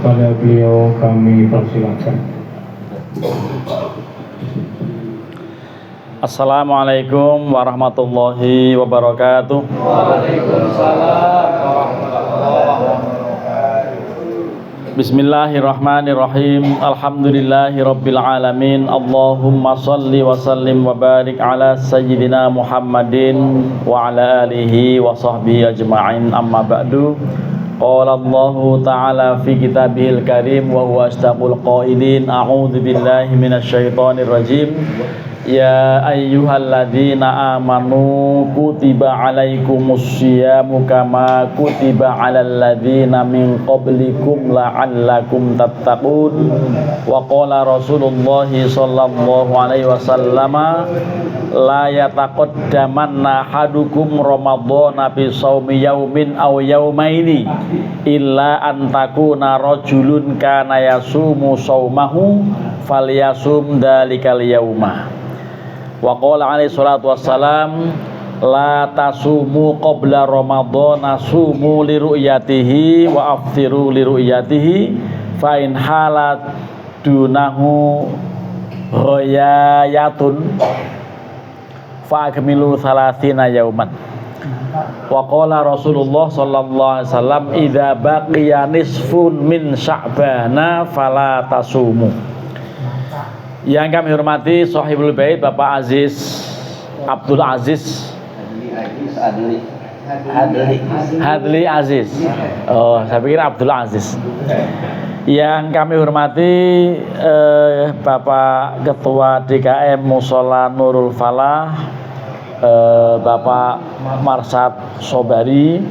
kepada beliau kami persilakan. Assalamualaikum warahmatullahi wabarakatuh. Waalaikumsalam warahmatullahi wabarakatuh. Bismillahirrahmanirrahim. Alhamdulillahi rabbil alamin. Allahumma salli wa sallim wa barik ala sayyidina Muhammadin wa ala alihi wa sahbihi ajma'in. Amma ba'du. Qala Allahu ta'ala fi kitabihil karim wa huwa asdaqul qailin. A'udzu billahi minasy syaithanir rajim. Ya ayyuhalladzina amanu kutiba alaikumusyiyamu kama kutiba alal ladzina min qablikum la'allakum tattaqun. Wa qala Rasulullah sallallahu alaihi wasallam la yataqaddamanna ahadukum ramadhana bi shaumi yaumin aw yaumaini illa an takuna rajulun kana yasumu shaumahu falyasum dalikal yauma. Wa qala alaihi salatu wassalam la tasumu qabla ramadhana sumu li ru'yatihi wa aftiru li ru'yatihi fa in halat dunahu ghayatun fa akmilu thalathina yauman. Wa qala Rasulullah sallallahu alaihi wasallam idza baqiya nisfun min sya'bana fala tasumu. Yang kami hormati Shahibul Bait Bapak Aziz Abdul Aziz Hadli Aziz. Oh, saya pikir Abdul Aziz. Yang kami hormati Bapak Ketua DKM Mushola Nurul Falah, Bapak Marsad Sobari,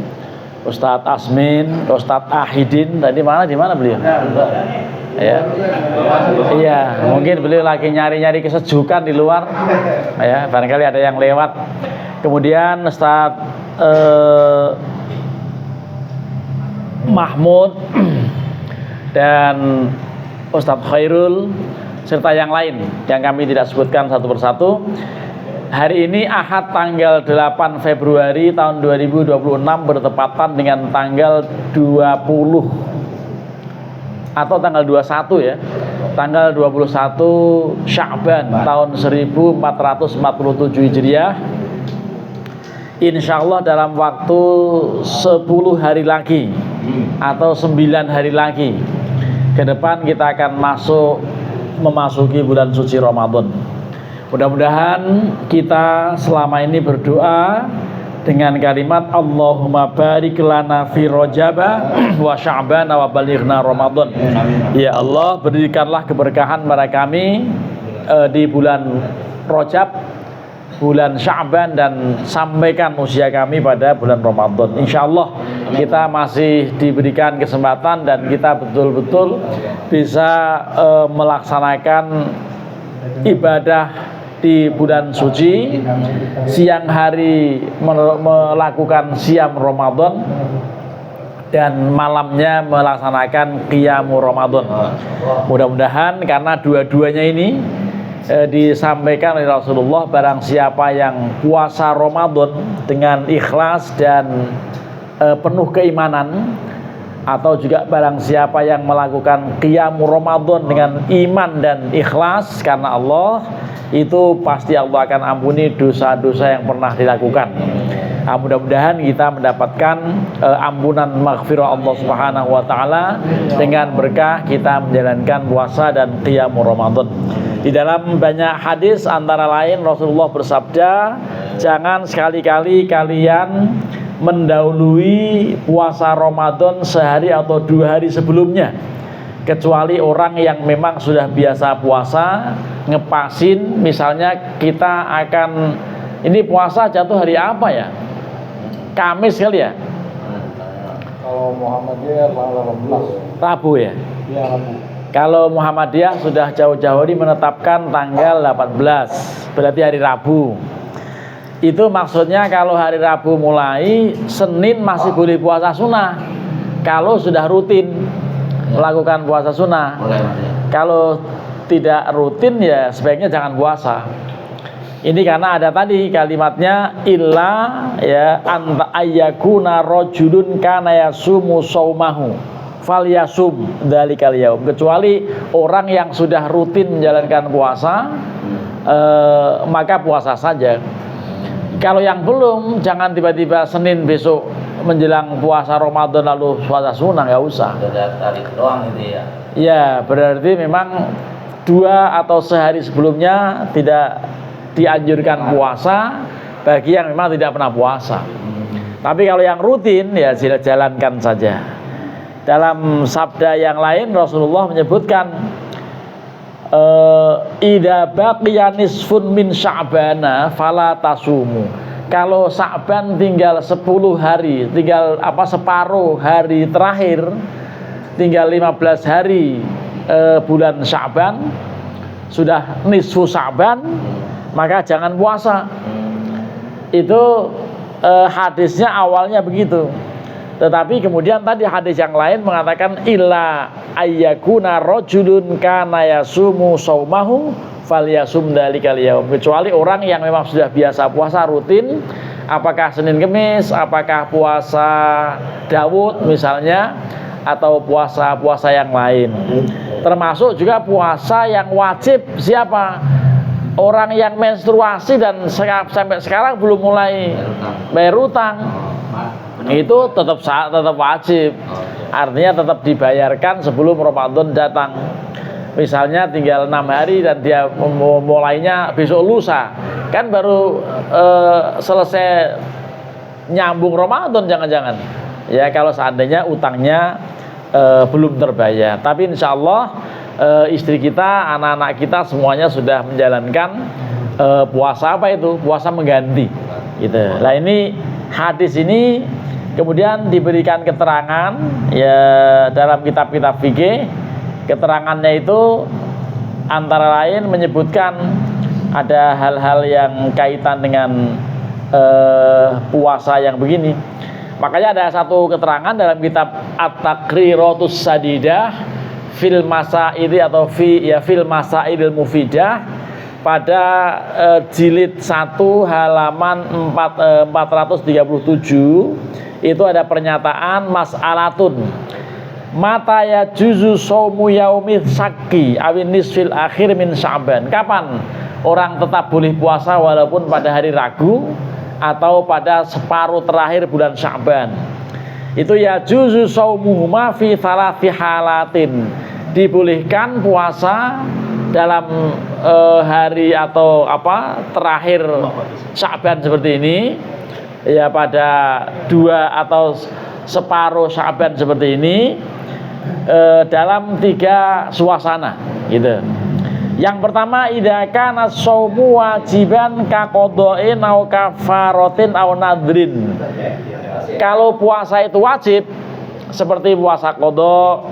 Ustadz Asmin, Ustadz Ahidin. Tadi di mana beliau? Ya, iya, mungkin beliau lagi nyari-nyari kesejukan di luar, ya, barangkali ada yang lewat. Kemudian Ustadz Mahmud dan Ustadz Khairul serta yang lain yang kami tidak sebutkan satu persatu. Hari ini Ahad tanggal 8 Februari tahun 2026 bertepatan dengan tanggal 20 atau tanggal 21 ya, tanggal 21 Sya'ban tahun 1447 Hijriah. Insya Allah dalam waktu 10 hari lagi atau 9 hari lagi ke depan kita akan memasuki bulan suci Ramadan. Mudah-mudahan kita selama ini berdoa dengan kalimat Allahumma barik lana fi Rajaba wa Sya'ban wa balighna Ramadan. Ya Allah, berikanlah keberkahan pada kami di bulan Rajab, bulan Sya'ban, dan sampaikan usia kami pada bulan Ramadan. Insyaallah kita masih diberikan kesempatan dan kita betul-betul bisa melaksanakan ibadah di bulan suci, siang hari melakukan siam Ramadan dan malamnya melaksanakan qiyamul Ramadan. Mudah-mudahan karena dua-duanya ini disampaikan oleh Rasulullah, barang siapa yang puasa Ramadan dengan ikhlas dan penuh keimanan, atau juga barang siapa yang melakukan qiyamul Ramadan dengan iman dan ikhlas karena Allah, itu pasti Allah akan ampuni dosa-dosa yang pernah dilakukan. Mudah-mudahan kita mendapatkan ampunan maghfirah Allah Subhanahu wa taala dengan berkah kita menjalankan puasa dan qiyamul Ramadan. Di dalam banyak hadis antara lain Rasulullah bersabda, jangan sekali-kali kalian mendahului puasa Ramadan sehari atau 2 hari sebelumnya, kecuali orang yang memang sudah biasa puasa, ngepasin. Misalnya kita akan, ini puasa jatuh hari apa ya? Kamis kali ya? Kalau Muhammadiyah tanggal 18. Rabu ya? Iya, Rabu. Kalau Muhammadiyah sudah jauh-jauh hari menetapkan tanggal 18, berarti hari Rabu. Itu maksudnya kalau hari Rabu mulai, Senin masih boleh puasa sunnah kalau sudah rutin melakukan puasa sunnah. Kalau tidak rutin ya sebaiknya jangan puasa. Ini karena ada tadi kalimatnya illa ya anta ayyakuna rajulun kana yasumu saumahu falyasum dzalikal yaum, kecuali orang yang sudah rutin menjalankan puasa maka puasa saja. Kalau yang belum, jangan tiba-tiba Senin besok menjelang puasa Ramadan lalu puasa sunnah, nggak usah. Tarik doang gitu ya. Ya, berarti memang 2 atau sehari sebelumnya tidak dianjurkan puasa bagi yang memang tidak pernah puasa. Tapi kalau yang rutin ya jalankan saja. Dalam sabda yang lain Rasulullah menyebutkan idza baqiya nisfun min sya'bana fala tasumu. Kalau Sya'ban tinggal 10 hari, tinggal separuh hari terakhir, tinggal 15 hari bulan Sya'ban, sudah nisfu Sya'ban, maka jangan puasa. Itu hadisnya awalnya begitu. Tetapi kemudian tadi hadis yang lain mengatakan illa ayyakuna rajulun kana yasumu saumahu falyasum dzalikal yaum, kecuali orang yang memang sudah biasa puasa rutin, apakah Senin Kemis, apakah puasa Daud misalnya, atau puasa-puasa yang lain. Termasuk juga puasa yang wajib siapa? Orang yang menstruasi dan sampai sekarang belum mulai bayar utang. Itu tetap wajib, artinya tetap dibayarkan sebelum Ramadan datang. Misalnya tinggal 6 hari dan dia mulainya besok lusa, kan baru selesai nyambung Ramadan jangan-jangan. Ya kalau seandainya utangnya belum terbayar. Tapi insya Allah istri kita, anak-anak kita semuanya sudah menjalankan puasa apa itu? Puasa mengganti. Gitu. Nah ini hadis ini kemudian diberikan keterangan ya dalam kitab-kitab fikih. Keterangannya itu antara lain menyebutkan ada hal-hal yang kaitan dengan puasa yang begini. Makanya ada satu keterangan dalam kitab At-Taqriratus Sadidah fil Masaidi atau fil Masaidil Mufidah pada jilid 1 halaman 437. Itu ada pernyataan mas'alatun mata ya juzu saumu yaumil syakki awin nisfil akhir min Sya'ban. Kapan orang tetap boleh puasa walaupun pada hari Ragu atau pada separuh terakhir bulan Sya'ban? Itu ya juzu saumuhuma fi thalathi halatin, dibolehkan puasa dalam hari atau terakhir Sya'ban seperti ini, ya pada 2 atau separuh Sya'ban seperti ini, dalam 3 suasana gitu. Yang pertama idza kana shaumu wajiban ka qada'in au kafaratin au nadrin. Kalau puasa itu wajib seperti puasa qada,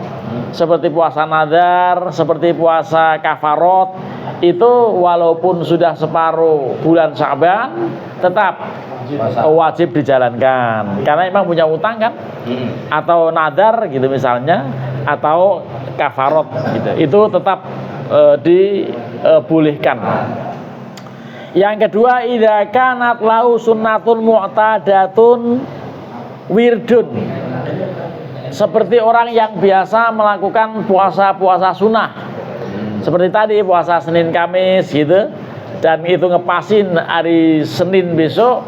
seperti puasa nadar, seperti puasa kafarat, itu walaupun sudah separuh bulan Sya'ban tetap wajib dijalankan karena memang punya utang kan, atau nadar gitu misalnya, atau kafarat gitu, itu tetap dibolehkan. Yang kedua idza kanat lau sunnatun mu'tadatun wirdun, seperti orang yang biasa melakukan puasa-puasa sunnah seperti tadi puasa Senin Kamis gitu, dan itu ngepasin hari Senin besok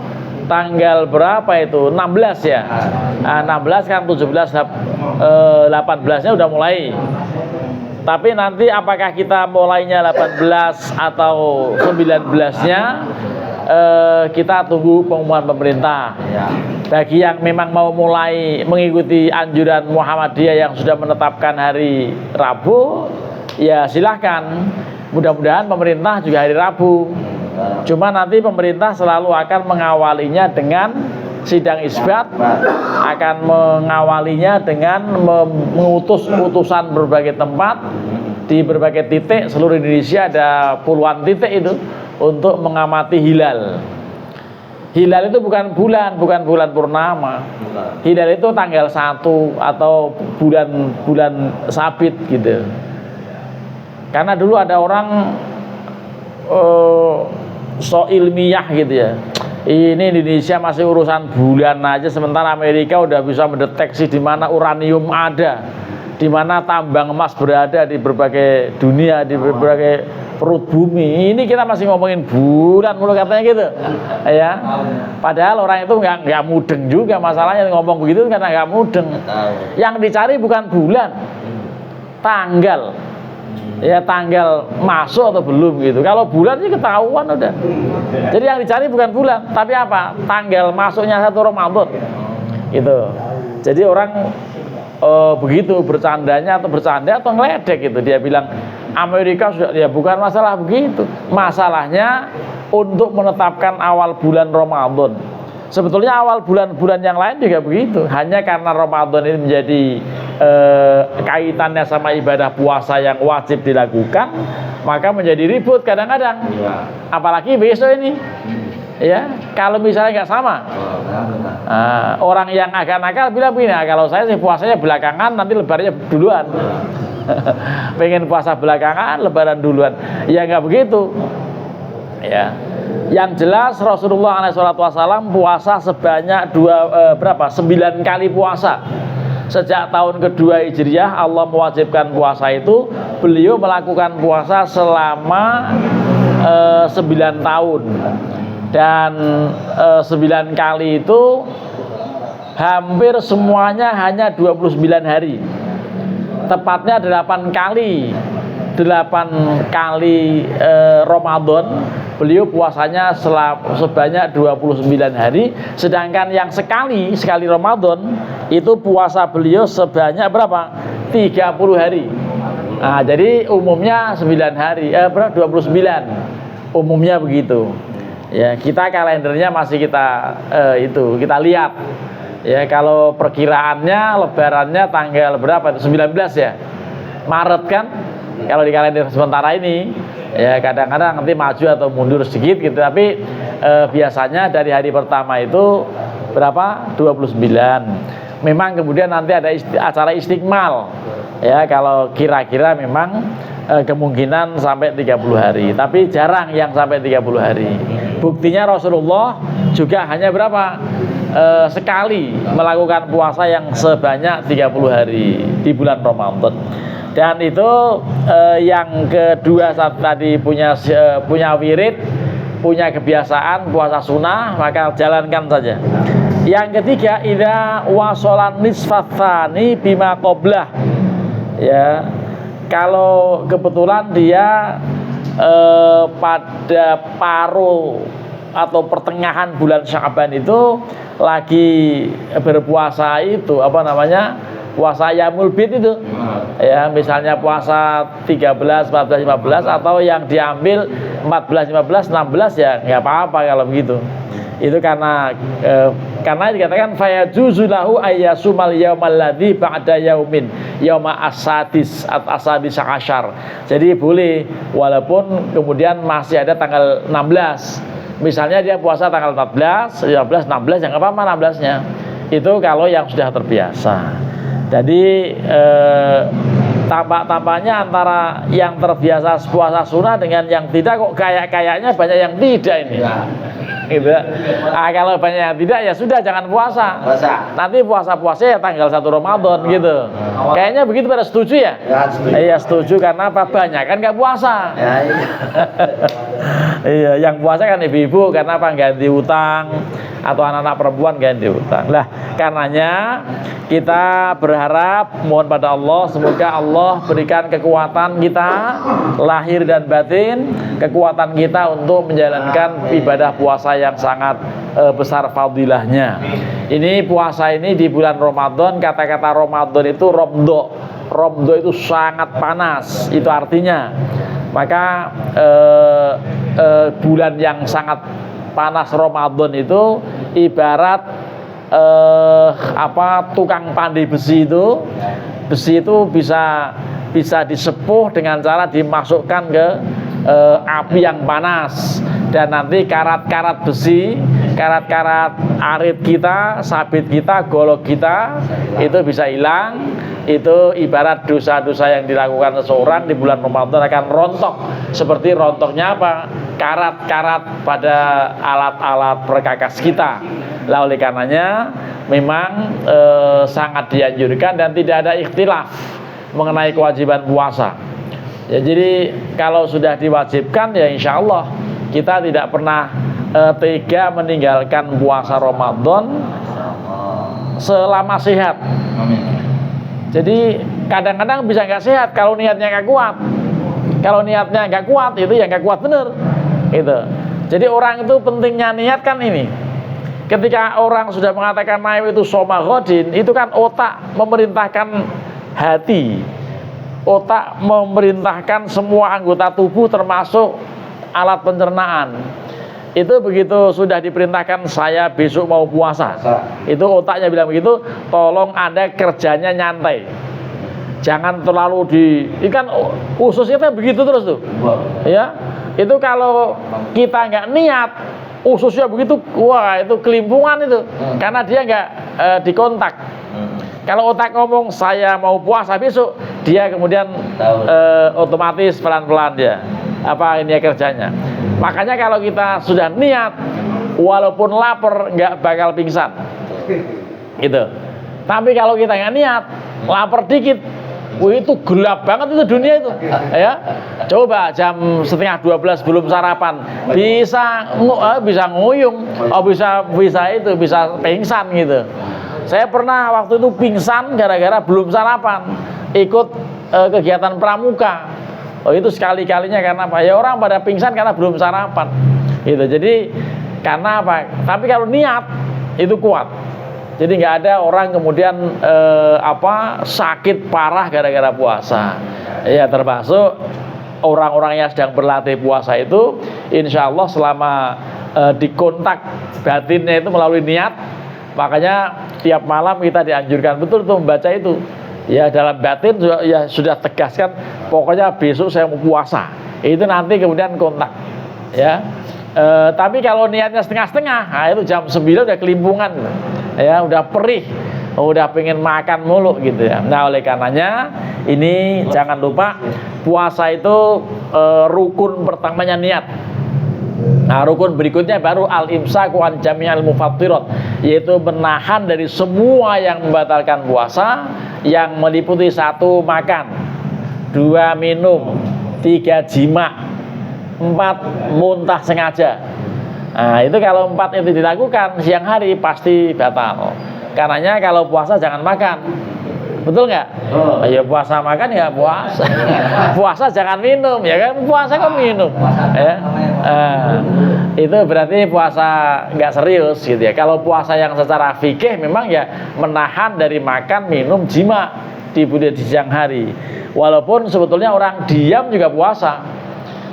tanggal berapa itu? 16 ya. 16 kan 17 18-nya udah mulai. Tapi nanti apakah kita mulainya 18 atau 19-nya kita tunggu pengumuman pemerintah. Bagi yang memang mau mulai mengikuti anjuran Muhammadiyah yang sudah menetapkan hari Rabu, ya silahkan. Mudah-mudahan pemerintah juga hari Rabu. Cuma nanti pemerintah selalu akan mengawalinya dengan sidang isbat, akan mengawalinya dengan mengutus utusan berbagai tempat di berbagai titik seluruh Indonesia, ada puluhan titik itu untuk mengamati hilal. Hilal itu bukan bulan purnama. Hilal itu tanggal 1 atau bulan sabit gitu. Karena dulu ada orang so ilmiah gitu ya, ini Indonesia masih urusan bulan aja, sementara Amerika udah bisa mendeteksi di mana uranium ada. di mana tambang emas berada di berbagai dunia, di berbagai perut bumi. Ini kita masih ngomongin bulan mulu katanya gitu, ya. Padahal orang itu nggak mudeng juga masalahnya ngomong begitu karena nggak mudeng. Yang dicari bukan bulan, tanggal. Ya tanggal masuk atau belum gitu. Kalau bulan sih ketahuan udah. Jadi yang dicari bukan bulan, tapi apa? Tanggal masuknya 1 Ramadan. Gitu. Jadi orang begitu bercanda atau ngeledek gitu. Dia bilang Amerika sudah, ya bukan masalah begitu. Masalahnya untuk menetapkan awal bulan Ramadan. Sebetulnya awal bulan-bulan yang lain juga begitu. Hanya karena Ramadan ini menjadi kaitannya sama ibadah puasa yang wajib dilakukan, maka menjadi ribut kadang-kadang. Apalagi besok ini. Ya, kalau misalnya nggak sama, orang yang agak nakal bilang begini, kalau saya sih puasanya belakangan, nanti lebarannya duluan. Pengen puasa belakangan, lebaran duluan. Ya nggak begitu. Ya, yang jelas Rasulullah SAW puasa sebanyak 9 kali puasa. Sejak tahun kedua Hijriah Allah mewajibkan puasa itu, beliau melakukan puasa selama 9 tahun. Dan 9 kali itu hampir semuanya hanya 29 hari. Tepatnya 8 kali Ramadan beliau puasanya sebanyak 29 hari. Sedangkan yang sekali Ramadan itu puasa beliau sebanyak berapa? 30 hari. Nah, jadi umumnya 9 hari, 29. Umumnya begitu. Ya, kita kalendernya masih kita lihat. Ya, kalau perkiraannya lebarannya tanggal berapa itu? 19 ya. Maret kan? Kalau di kalender sementara ini, ya kadang-kadang nanti maju atau mundur sedikit gitu, tapi biasanya dari hari pertama itu berapa? 29. Memang kemudian nanti ada acara istiqmal. Ya, kalau kira-kira memang kemungkinan sampai 30 hari, tapi jarang yang sampai 30 hari. Buktinya Rasulullah juga hanya berapa? Sekali melakukan puasa yang sebanyak 30 hari di bulan Ramadan. Dan itu yang kedua, saat tadi punya wirid, punya kebiasaan puasa sunnah, maka jalankan saja. Yang ketiga, idza wasolan nisfatsani bima qablah. Ya, kalau kebetulan dia pada paruh atau pertengahan bulan Sya'ban itu lagi berpuasa itu puasa Yaumul Bid itu. Ya, misalnya puasa 13, 14, 15 atau yang diambil 14, 15, 16 ya nggak apa-apa kalau begitu. Itu karena dikatakan fayajuzu lahu ayyasumal yaumal ladzi ba'da yaumin yauma as-sadis asyar. Jadi boleh walaupun kemudian masih ada tanggal 16. Misalnya dia puasa tanggal 14, 15, 16 ya nggak apa-apa 16-nya. Itu kalau yang sudah terbiasa. Jadi tampak-tampaknya antara yang terbiasa puasa sunnah dengan yang tidak kok kayaknya banyak yang tidak ini. Gitu. Kalau banyak yang tidak ya sudah jangan puasa. Nanti puasa ya tanggal 1 Ramadan gitu. Kayaknya begitu pada setuju ya? Iya setuju karena apa? Banyak kan nggak puasa. Iya, yang puasa kan ibu-ibu karena apa? Ganti utang atau anak-anak perempuan ganti utang. Lah, karenanya kita berharap mohon pada Allah semoga Allah berikan kekuatan kita lahir dan batin, kekuatan kita untuk menjalankan ibadah puasa yang sangat besar fadilahnya. Ini puasa ini di bulan Ramadan, kata-kata Ramadan itu Romdo itu sangat panas, itu artinya. Maka bulan yang sangat panas Ramadan itu ibarat tukang pandai besi itu bisa disepuh dengan cara dimasukkan ke api yang panas, dan nanti karat-karat besi, karat-karat arit kita, sabit kita, golok kita itu bisa hilang. Itu ibarat dosa-dosa yang dilakukan seseorang di bulan Ramadan akan rontok seperti rontoknya apa? Karat-karat pada alat-alat perkakas kita. Lah oleh karenanya memang sangat dianjurkan dan tidak ada ikhtilaf mengenai kewajiban puasa. Ya, jadi kalau sudah diwajibkan ya insya Allah kita tidak pernah tega meninggalkan puasa Ramadan selama sehat. Jadi kadang-kadang bisa nggak sehat kalau niatnya nggak kuat. Kalau niatnya nggak kuat itu ya nggak kuat bener. Gitu. Jadi orang itu pentingnya niat kan ini. Ketika orang sudah mengatakan naif itu soma ghodin, itu kan otak memerintahkan hati. Otak memerintahkan semua anggota tubuh termasuk alat pencernaan. Itu begitu sudah diperintahkan saya besok mau puasa, itu otaknya bilang begitu, tolong Anda kerjanya nyantai, jangan terlalu ini kan ususnya kan begitu terus tuh, ya. Itu kalau kita nggak niat, ususnya begitu, wah itu kelimpungan itu, karena dia nggak dikontak. Kalau otak ngomong saya mau puasa besok, dia kemudian otomatis pelan-pelan dia apa ini kerjanya. Makanya kalau kita sudah niat, walaupun lapar nggak bakal pingsan, gitu. Tapi kalau kita nggak niat, lapar dikit, itu gelap banget itu dunia itu, ya. Coba jam 11:30 belum sarapan, bisa nguyung, bisa pingsan gitu. Saya pernah waktu itu pingsan gara-gara belum sarapan, ikut kegiatan pramuka. Oh itu sekali-kalinya karena apa? Ya orang pada pingsan karena belum sarapan. Gitu. Jadi karena apa? Tapi kalau niat itu kuat. Jadi nggak ada orang kemudian sakit parah gara-gara puasa. Ya termasuk orang-orang yang sedang berlatih puasa itu, insya Allah selama dikontak batinnya itu melalui niat, makanya tiap malam kita dianjurkan betul tuh membaca itu. Ya dalam batin sudah tegaskan pokoknya besok saya mau puasa. Itu nanti kemudian kontak. Ya. Tapi kalau niatnya setengah-setengah, nah itu jam 9 udah kelimpungan. Ya, udah perih. Udah pengen makan mulu gitu ya. Nah, oleh karenanya ini jangan lupa puasa itu rukun pertamanya niat. Nah, rukun berikutnya baru al-imsaku an jami'al mufattirat, yaitu menahan dari semua yang membatalkan puasa, yang meliputi 1 makan, 2 minum, 3 jima, 4 muntah sengaja. Nah, itu kalau 4 itu dilakukan siang hari pasti batal. Karenanya kalau puasa jangan makan. Betul nggak? Ya puasa makan ya puasa. Puasa jangan minum, ya kan? Puasa kan minum. Ya. Itu berarti puasa nggak serius gitu ya. Kalau puasa yang secara fikih memang ya menahan dari makan, minum, jima di siang hari. Walaupun sebetulnya orang diam juga puasa.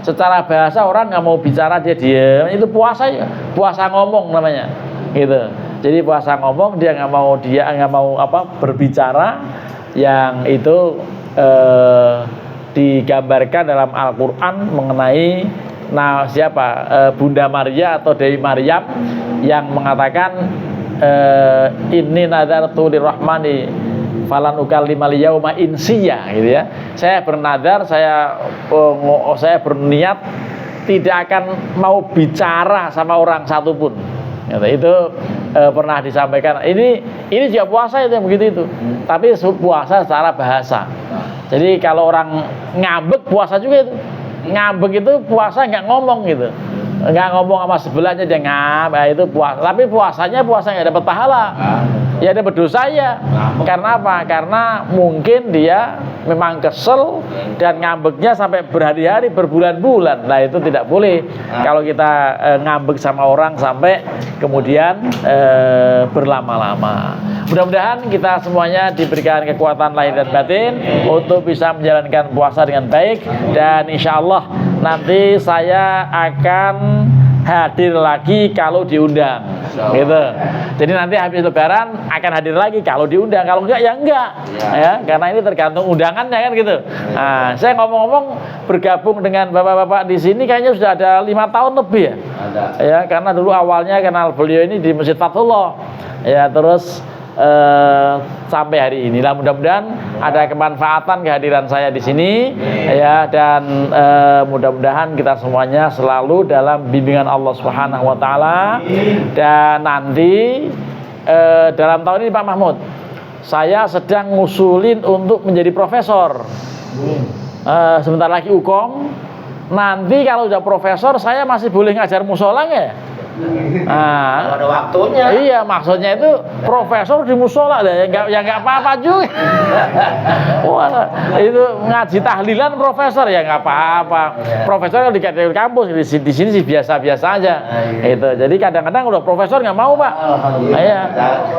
Secara bahasa orang nggak mau bicara dia diam, itu puasa ya. Puasa ngomong namanya. Gitu. Jadi puasa ngomong dia nggak mau berbicara, yang itu digambarkan dalam Al-Quran mengenai Bunda Maria atau Dewi Maryam yang mengatakan inni nadartu lirrahmani falan ukallimal yauma insiya gitu ya. Saya bernadar, saya berniat tidak akan mau bicara sama orang satupun. Itu pernah disampaikan. Ini juga puasa itu yang begitu itu. Tapi puasa secara bahasa. Jadi kalau orang ngambek puasa juga itu. Ngambek itu puasa nggak ngomong gitu. Nggak ngomong sama sebelahnya dia ngambek, itu puasa. Tapi puasanya nggak dapat pahala. Ya dia berdosa ya. Karena apa? Karena mungkin dia memang kesel dan ngambeknya sampai berhari-hari, berbulan-bulan. Nah itu tidak boleh. Kalau kita ngambek sama orang sampai kemudian berlama-lama. Mudah-mudahan kita semuanya diberikan kekuatan lahir dan batin untuk bisa menjalankan puasa dengan baik. Dan insya Allah nanti saya akan hadir lagi kalau diundang, gitu. Jadi nanti habis Lebaran akan hadir lagi kalau diundang, kalau enggak ya enggak, ya. Karena ini tergantung undangannya kan gitu. Nah, saya ngomong-ngomong bergabung dengan bapak-bapak di sini kayaknya sudah ada 5 tahun lebih ya. Ya, karena dulu awalnya kenal beliau ini di Masjid Fatullah, ya terus sampai hari ini. Lah mudah-mudahan ada kemanfaatan kehadiran saya di sini ya, dan mudah-mudahan kita semuanya selalu dalam bimbingan Allah Subhanahu wa taala. Dan nanti dalam tahun ini Pak Mahmud saya sedang ngusulin untuk menjadi profesor. Sebentar lagi ukom. Nanti kalau udah profesor, saya masih boleh ngajar musola nggak ya? Nah, ada waktunya. iya, maksudnya itu profesor di musola ya nggak apa-apa juga. Wah, itu ngaji tahlilan profesor ya nggak apa-apa. Profesor yang di kampus di sini sih biasa-biasa aja. Itu. Jadi kadang-kadang udah profesor nggak mau, Pak. Iya,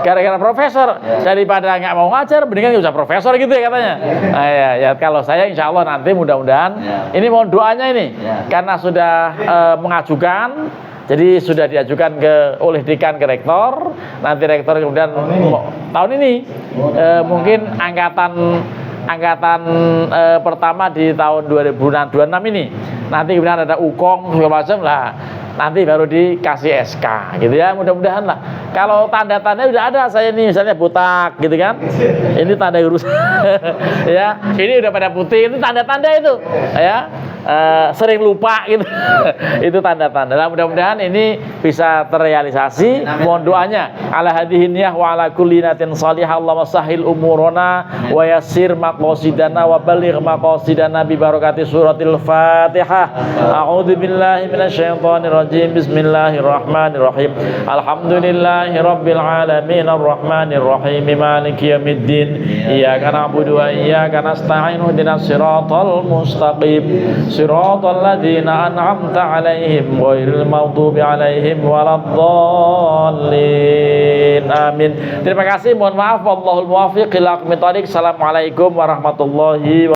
gara-gara profesor daripada nggak mau ngajar, mendingan nggak usah profesor gitu ya katanya. Iya, ya kalau saya insya Allah nanti mudah-mudahan ini mohon doanya ini karena sudah mengajukan. Jadi sudah diajukan oleh dekan ke rektor, nanti rektor kemudian tahun ini mungkin angkatan pertama di tahun 2026 ini, nanti kemudian ada ukong segala macam lah, nanti baru dikasih SK gitu ya, mudah-mudahan lah. Kalau tanda-tanda udah ada, saya ini misalnya botak gitu kan, ini tanda urus ya, ini udah pada putih, itu tanda-tanda itu ya. Sering lupa gitu. Itu tanda-tanda. Nah, mudah-mudahan ini bisa terrealisasi. Mohon doanya. Ala hadhihi niyah wa ala kulli natin salihah. Allahumma sahil umurana wa yassir maqasidana wa baligh maqasidana bi barakati suratil Fatihah. A'udzu billahi minasyaitonir rajim. Bismillahirrahmanirrahim. Alhamdulillahi rabbil alamin arrahmanir rahim maliki yaumiddin. Iyyaka na'budu wa iyyaka nasta'in ihdinas siratal mustaqim. Siratal ladzina an'amta 'alaihim ghairil maghdubi 'alaihim waladdallin. Amin. Terima kasih, mohon maaf, wallahul muwaffiq ila aqwamit thoriq. Assalamualaikum warahmatullahi wabarakatuh.